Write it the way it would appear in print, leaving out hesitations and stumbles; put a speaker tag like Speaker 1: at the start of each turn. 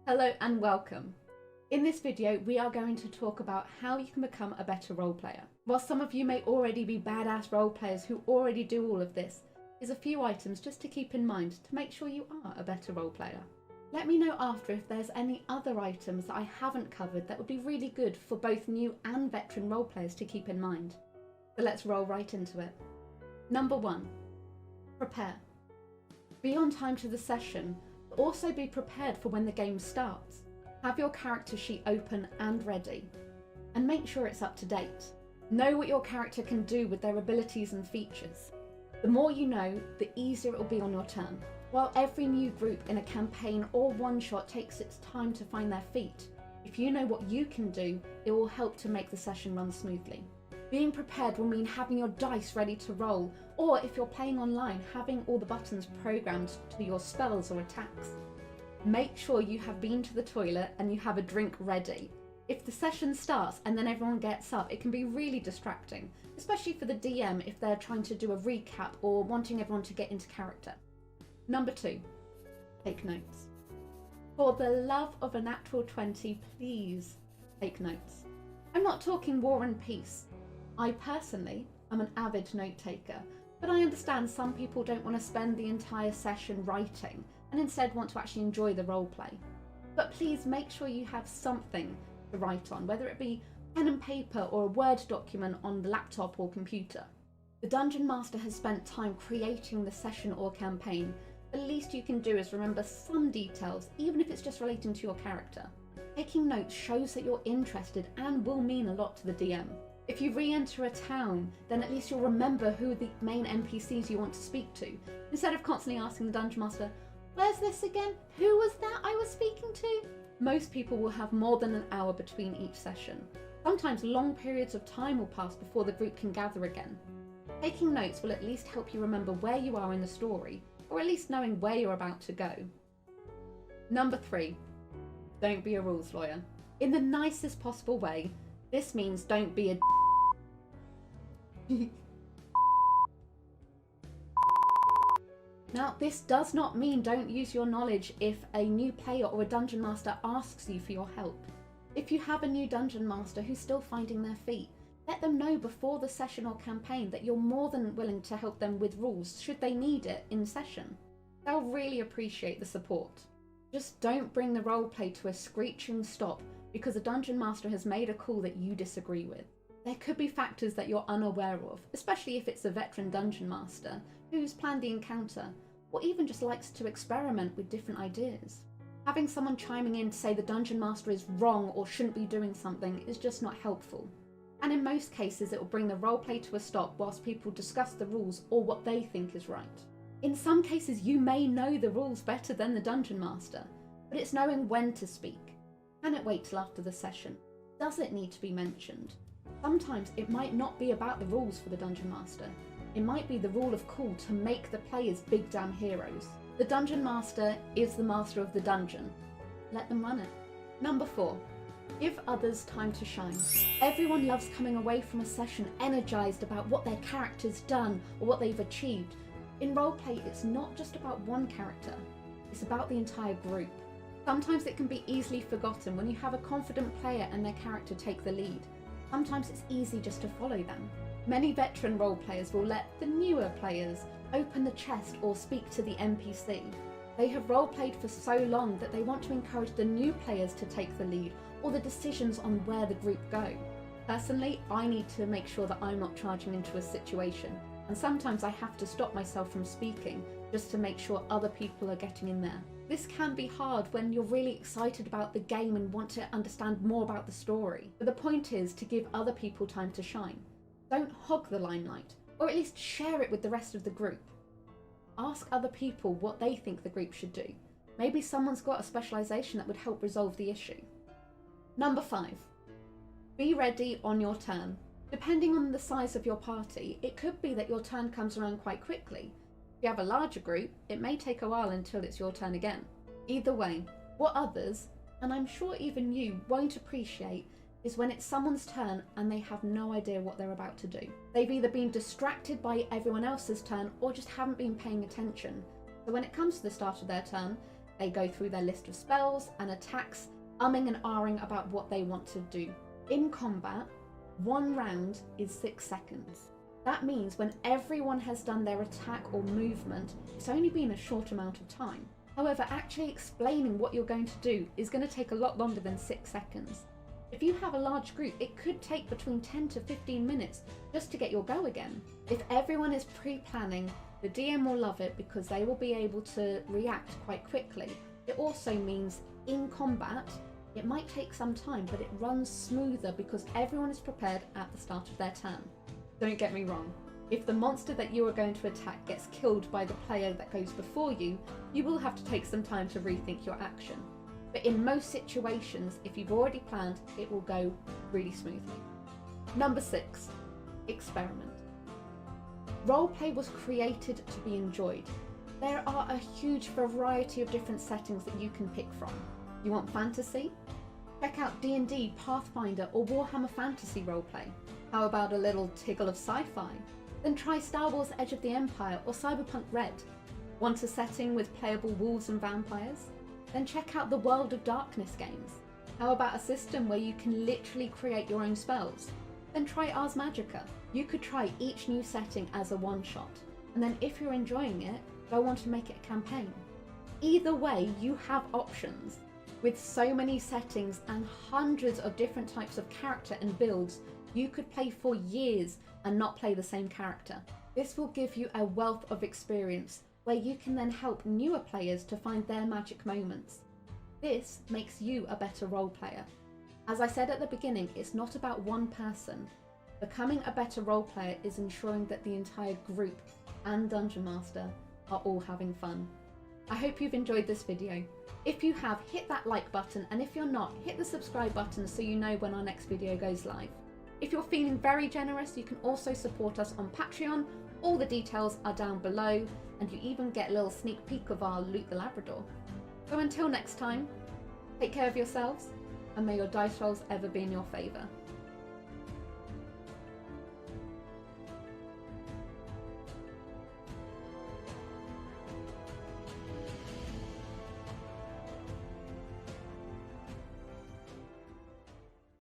Speaker 1: Hello and welcome. In this video, we are going to talk about how you can become a better role player. While some of you may already be badass role players who already do all of this, here's a few items just to keep in mind to make sure you are a better role player. Let me know after if there's any other items that I haven't covered that would be really good for both new and veteran role players to keep in mind. So let's roll right into it. Number 1, prepare. Be on time to the session, but also be prepared for when the game starts. Have your character sheet open and ready, and make sure it's up to date. Know what your character can do with their abilities and features. The more you know, the easier it will be on your turn. While every new group in a campaign or one-shot takes its time to find their feet, if you know what you can do, it will help to make the session run smoothly. Being prepared will mean having your dice ready to roll, or if you're playing online, having all the buttons programmed to your spells or attacks. Make sure you have been to the toilet and you have a drink ready. If the session starts and then everyone gets up, it can be really distracting, especially for the DM if they're trying to do a recap or wanting everyone to get into character. Number 2, take notes. For the love of a natural 20, please take notes. I'm not talking War and Peace. I personally am an avid note taker, but I understand some people don't want to spend the entire session writing and instead want to actually enjoy the roleplay. But please make sure you have something to write on, whether it be pen and paper or a Word document on the laptop or computer. The Dungeon Master has spent time creating the session or campaign. The least you can do is remember some details, even if it's just relating to your character. Taking notes shows that you're interested and will mean a lot to the DM. If you re-enter a town, then at least you'll remember who the main NPCs you want to speak to, instead of constantly asking the Dungeon Master, "Where's this again? Who was that I was speaking to?" Most people will have more than an hour between each session. Sometimes long periods of time will pass before the group can gather again. Taking notes will at least help you remember where you are in the story, or at least knowing where you're about to go. Number 3, don't be a rules lawyer. In the nicest possible way, this means don't be a Now, this does not mean don't use your knowledge if a new player or a dungeon master asks you for your help. If you have a new dungeon master who's still finding their feet, let them know before the session or campaign that you're more than willing to help them with rules should they need it in session. They'll really appreciate the support. Just don't bring the roleplay to a screeching stop because a dungeon master has made a call that you disagree with. There could be factors that you're unaware of, especially if it's a veteran dungeon master who's planned the encounter, or even just likes to experiment with different ideas. Having someone chiming in to say the dungeon master is wrong or shouldn't be doing something is just not helpful. And in most cases it will bring the roleplay to a stop whilst people discuss the rules or what they think is right. In some cases you may know the rules better than the dungeon master, but it's knowing when to speak. Can it wait till after the session? Does it need to be mentioned? Sometimes it might not be about the rules for the dungeon master. It might be the rule of cool to make the players big damn heroes. The dungeon master is the master of the dungeon. Let them run it. Number 4, give others time to shine. Everyone loves coming away from a session energized about what their character's done or what they've achieved. In roleplay, it's not just about one character, it's about the entire group. Sometimes it can be easily forgotten when you have a confident player and their character take the lead. Sometimes it's easy just to follow them. Many veteran role players will let the newer players open the chest or speak to the NPC. They have role-played for so long that they want to encourage the new players to take the lead or the decisions on where the group go. Personally, I need to make sure that I'm not charging into a situation, and sometimes I have to stop myself from speaking just to make sure other people are getting in there. This can be hard when you're really excited about the game and want to understand more about the story, but the point is to give other people time to shine. Don't hog the limelight, or at least share it with the rest of the group. Ask other people what they think the group should do. Maybe someone's got a specialisation that would help resolve the issue. Number 5, be ready on your turn. Depending on the size of your party, it could be that your turn comes around quite quickly. If you have a larger group, it may take a while until it's your turn again. Either way, what others, and I'm sure even you, won't appreciate is when it's someone's turn and they have no idea what they're about to do. They've either been distracted by everyone else's turn or just haven't been paying attention. So when it comes to the start of their turn, They go through their list of spells and attacks, umming and ahhing about what they want to do. In combat, 1 round is 6 seconds. That means when everyone has done their attack or movement, it's only been a short amount of time. However, actually explaining what you're going to do is going to take a lot longer than 6 seconds. If you have a large group, it could take between 10 to 15 minutes just to get your go again. If everyone is pre-planning, the DM will love it because they will be able to react quite quickly. It also means in combat, it might take some time, but it runs smoother because everyone is prepared at the start of their turn. Don't get me wrong, if the monster that you are going to attack gets killed by the player that goes before you, you will have to take some time to rethink your action. But in most situations, if you've already planned, it will go really smoothly. Number 6, experiment. Roleplay was created to be enjoyed. There are a huge variety of different settings that you can pick from. You want fantasy? Check out D&D, Pathfinder or Warhammer Fantasy roleplay. How about a little tiggle of sci-fi? Then try Star Wars Edge of the Empire or Cyberpunk Red. Want a setting with playable wolves and vampires? Then check out the World of Darkness games. How about a system where you can literally create your own spells? Then try Ars Magica. You could try each new setting as a one-shot, and then if you're enjoying it, go on to make it a campaign. Either way, you have options. With so many settings and hundreds of different types of character and builds, you could play for years and not play the same character. This will give you a wealth of experience where you can then help newer players to find their magic moments. This makes you a better role player. As I said at the beginning, it's not about one person. Becoming a better role player is ensuring that the entire group and Dungeon Master are all having fun. I hope you've enjoyed this video. If you have, hit that like button, and if you're not, hit the subscribe button so you know when our next video goes live. If you're feeling very generous, you can also support us on Patreon. All the details are down below, and you even get a little sneak peek of our Loot the Labrador. So until next time, take care of yourselves, and may your dice rolls ever be in your favour.